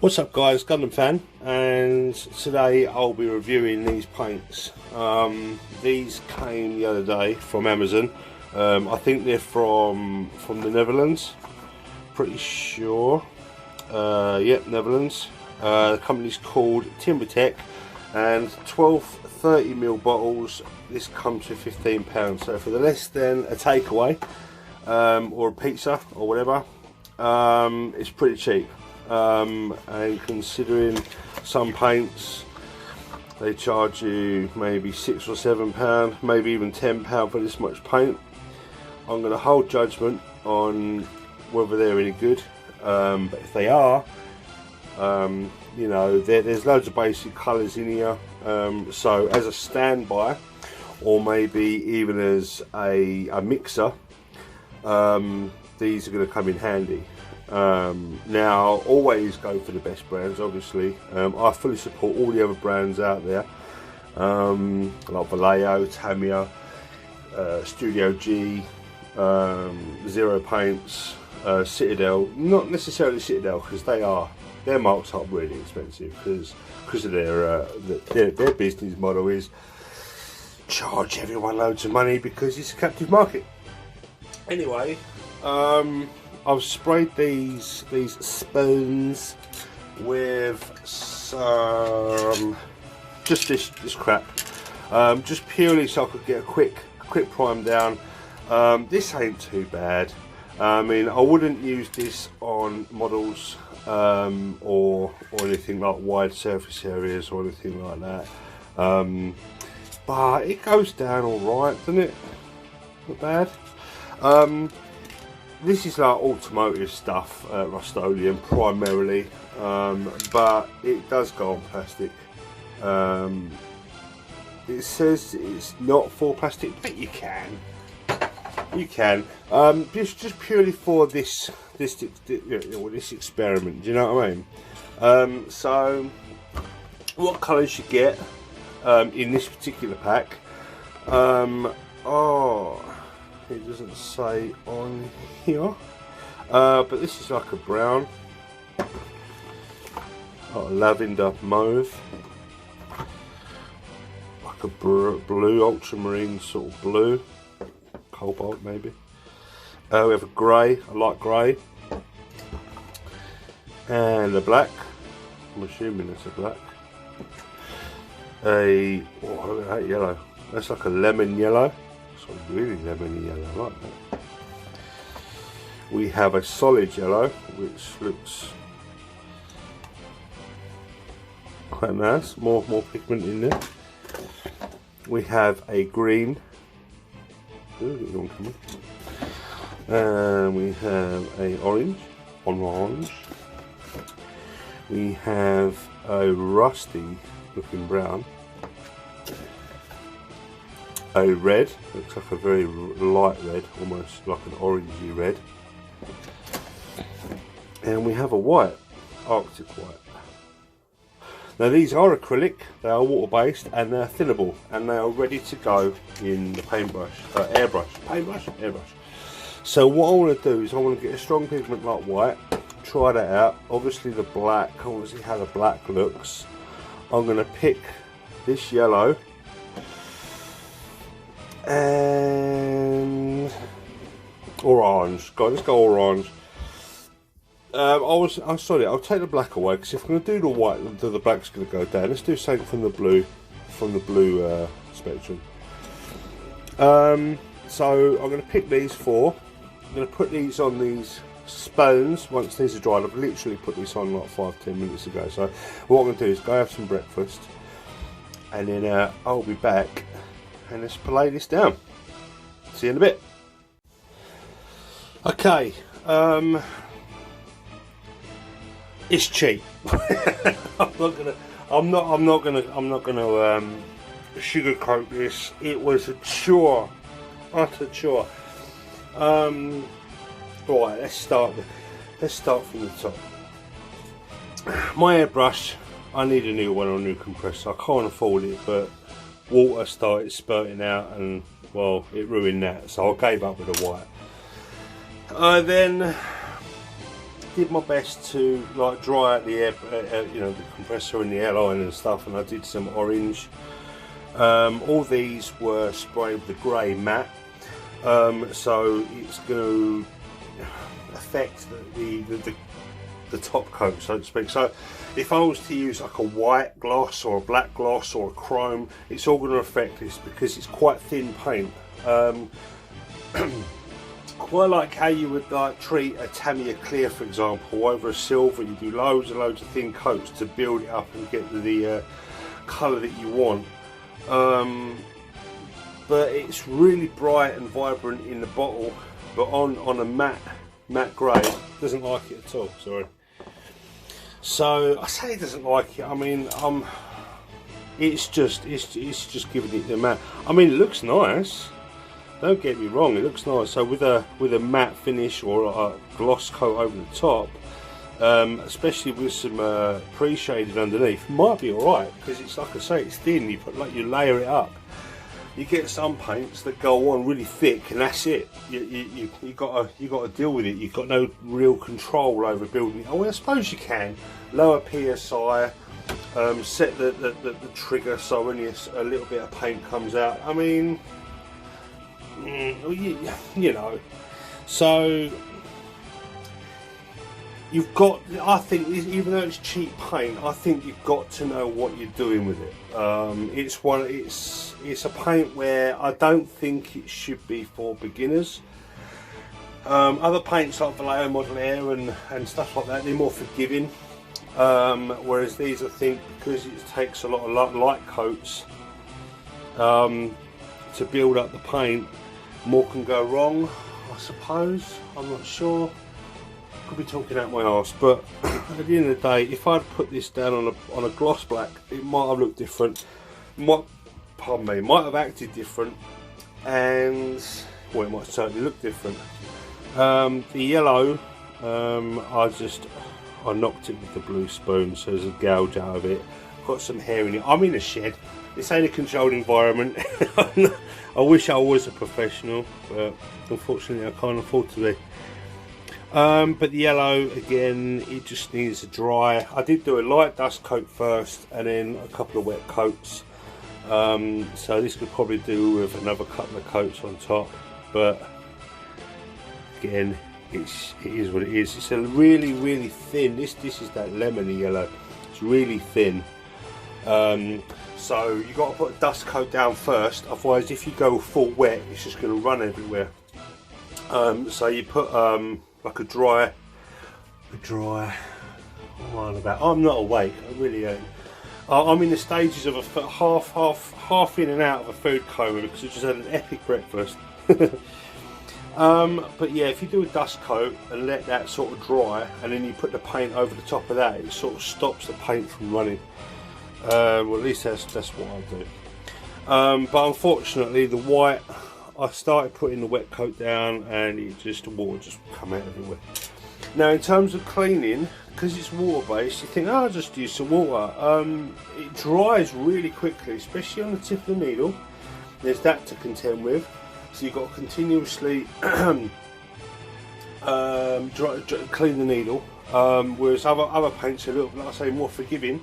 What's up guys, Gundam Fan, and today I'll be reviewing these paints. These came the other day from Amazon. I think they're from the Netherlands, pretty sure. Yep, Netherlands. The company's called Timbertech, and 12 30ml bottles. This comes to £15, so for the less than a takeaway or a pizza or whatever, it's pretty cheap. And considering some paints they charge you maybe £6 or £7, maybe even £10 for this much paint, I'm going to hold judgment on whether they're any good. But if they are, you know, there's loads of basic colours in here, so as a standby or maybe even as a mixer, these are going to come in handy. Now, always go for the best brands, obviously. I fully support all the other brands out there, like Vallejo, Tamiya, Studio G, Zero Paints, Citadel. Not necessarily Citadel, because they're marked up really expensive because of their business model is charge everyone loads of money because it's a captive market. Anyway, I've sprayed these spoons with some just this crap, just purely so I could get a quick prime down. This ain't too bad. I mean, I wouldn't use this on models or anything like wide surface areas or anything like that. But it goes down all right, doesn't it? Not bad. This is like automotive stuff, Rust-Oleum primarily, but it does go on plastic. It says it's not for plastic, but you can. Just purely for this experiment. Do you know what I mean? So, what colours you get in this particular pack? It doesn't say on here, but this is like a brown, like a lavender mauve, like a blue, ultramarine sort of blue, cobalt maybe. We have a grey, a light grey, and a black. I'm assuming it's a black. Oh, look at that yellow. That's like a lemon yellow. Really lemony yellow, like that. We have a solid yellow, which looks quite nice. More pigment in there. We have a green. And we have a orange. We have a rusty looking brown. A red, looks like a very light red, almost like an orangey red. And we have a white, Arctic white. Now these are acrylic, they are water based, and they're thinnable, and they are ready to go in the airbrush. So what I want to do is I want to get a strong pigment like white, try that out. Obviously the black, I want to see how the black looks. I'm going to pick this yellow and orange. Let's go orange. I'm sorry, I'll take the black away because if I'm going to do the white, the black's going to go down. Let's do something from the blue, spectrum. So I'm going to pick these four. I'm going to put these on these spoons once these are dried. I've literally put this on like 5-10 minutes ago. So what I'm going to do is go have some breakfast, and then I'll be back. And let's lay this down. See you in a bit. Okay, it's cheap. I'm not gonna sugarcoat this. It was a chore, utter chore. Right, let's start from the top. My airbrush, I need a new one or a new compressor. I can't afford it, but water started spurting out and, well, it ruined that, so I gave up with the white. I then did my best to like dry out the air, you know, the compressor and the airline and stuff, and I did some orange. All these were sprayed with the grey matte, so it's going to affect the top coat, so to speak. So if I was to use like a white gloss or a black gloss or a chrome, it's all going to affect this because it's quite thin paint. Quite like how you would like treat a Tamiya clear, for example, over a silver. You do loads and loads of thin coats to build it up and get the colour that you want. But it's really bright and vibrant in the bottle, but on a matte grey, doesn't like it at all. Sorry. So I say it doesn't like it. I mean, it's just giving it the matte. I mean, it looks nice. Don't get me wrong, it looks nice. So with a matte finish or a gloss coat over the top, especially with some pre-shaded underneath, might be all right because it's like I say, it's thin. You layer it up. You get some paints that go on really thick, and that's it. You got to deal with it. You've got no real control over building it. Oh, well, I suppose you can lower PSI, set the trigger so only a little bit of paint comes out. I mean, you know, so you've got, I think, even though it's cheap paint, I think you've got to know what you're doing with it. It's a paint where I don't think it should be for beginners. Other paints like Vallejo Model Air and stuff like that, they're more forgiving. Whereas these, I think, because it takes a lot of light coats to build up the paint, more can go wrong, I suppose. I'm not sure. Could be talking out my arse, but at the end of the day, if I'd put this down on a gloss black, it might have looked different. Might have acted different, and well, it might certainly look different. The yellow, I knocked it with the blue spoon, so there's a gouge out of it. Got some hair in it. I'm in a shed. This ain't a controlled environment. I wish I was a professional, but unfortunately I can't afford to be. But the yellow, again, it just needs to dry. I did do a light dust coat first and then a couple of wet coats. So this could probably do with another couple of coats on top, but again, it is what it is. It's a really thin, this is that lemony yellow. It's really thin. So you got to put a dust coat down first, otherwise if you go full wet, it's just going to run everywhere. So you put like a dry, what am I on about? I'm not awake, I really ain't. I'm in the stages of a half in and out of a food coma because I just had an epic breakfast. But yeah, if you do a dust coat and let that sort of dry, and then you put the paint over the top of that, it sort of stops the paint from running. Well, at least that's what I do. But unfortunately, the white, I started putting the wet coat down, and the water just come out everywhere. Now, in terms of cleaning, because it's water based, you think, oh, I'll just use some water. It dries really quickly, especially on the tip of the needle. There's that to contend with. So you've got to continuously clean the needle. Whereas other paints are a little bit, like I say, more forgiving.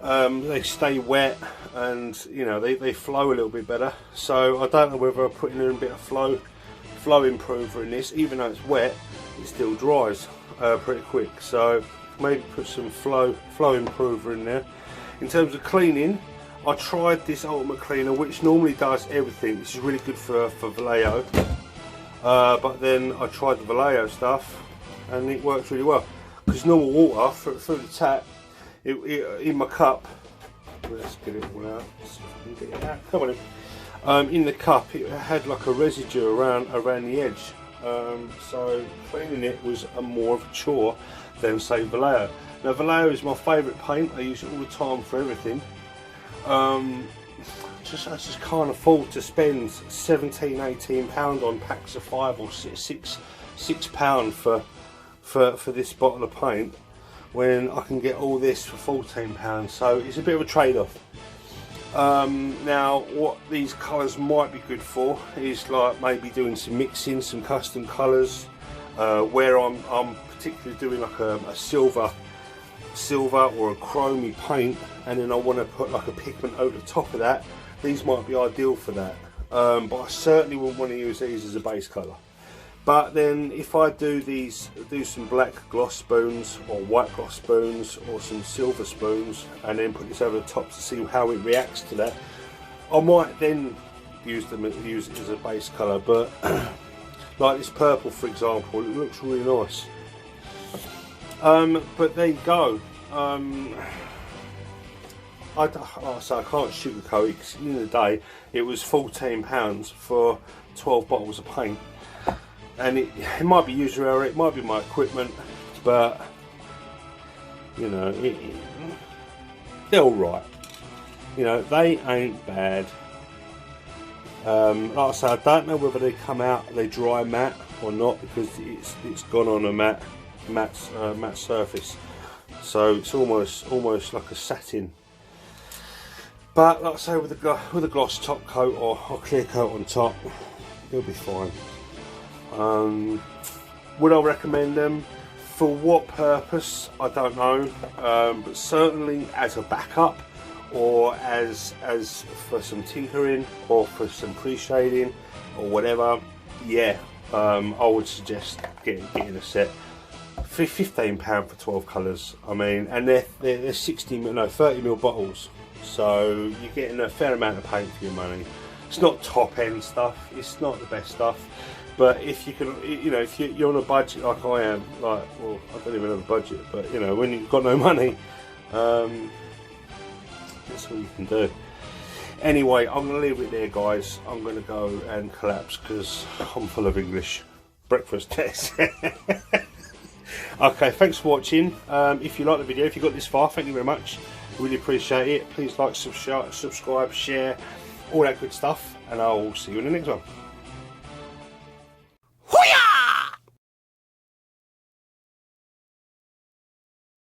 They stay wet, and you know they flow a little bit better. So I don't know whether I'm putting in a bit of flow improver in this. Even though it's wet, it still dries pretty quick. So maybe put some flow improver in there. In terms of cleaning, I tried this ultimate cleaner, which normally does everything. This is really good for Vallejo, but then I tried the Vallejo stuff and it works really well, because normal water through the tap, in my cup, let's get it all out, see if I can get it out, come on in the cup it had like a residue around the edge, so cleaning it was more of a chore than say Vallejo. Now Vallejo is my favourite paint, I use it all the time for everything. I just can't afford to spend £17–18 on packs of 5 or £6 for this bottle of paint, when I can get all this for £14. So it's a bit of a trade-off. Now what these colours might be good for is like maybe doing some mixing, some custom colours, Where I'm particularly doing like a silver or a chromey paint, and then I want to put like a pigment over the top of that, these might be ideal for that. But I certainly wouldn't want to use these as a base colour. But then if I do some black gloss spoons or white gloss spoons or some silver spoons, and then put this over the top to see how it reacts to that, I might then use it as a base colour. But like this purple, for example, it looks really nice. But there you go. I can't sugarcoat it, because at the end of the day it was £14 for 12 bottles of paint, and it might be user error, it might be my equipment, but you know, they're alright. You know, they ain't bad. Like I say, I don't know whether they come out, they dry matte or not, because it's gone on a matte surface, so it's almost like a satin. But like I say, with a gloss top coat or clear coat on top, it'll be fine. Would I recommend them? For what purpose, I don't know. But certainly as a backup, or as for some tinkering, or for some pre-shading, or whatever. Yeah, I would suggest getting a set. For £15 for 12 colours. I mean, and they're 30ml bottles. So you're getting a fair amount of paint for your money. It's not top end stuff, it's not the best stuff, but if you can, you know, if you're on a budget like I am, like, well, I don't even have a budget, but you know, when you've got no money, that's all you can do. Anyway, I'm going to leave it there, guys. I'm going to go and collapse because I'm full of English breakfast test. Okay, thanks for watching. If you like the video, if you got this far, thank you very much. Really appreciate it. Please like, subscribe, share, all that good stuff, and I'll see you in the next one.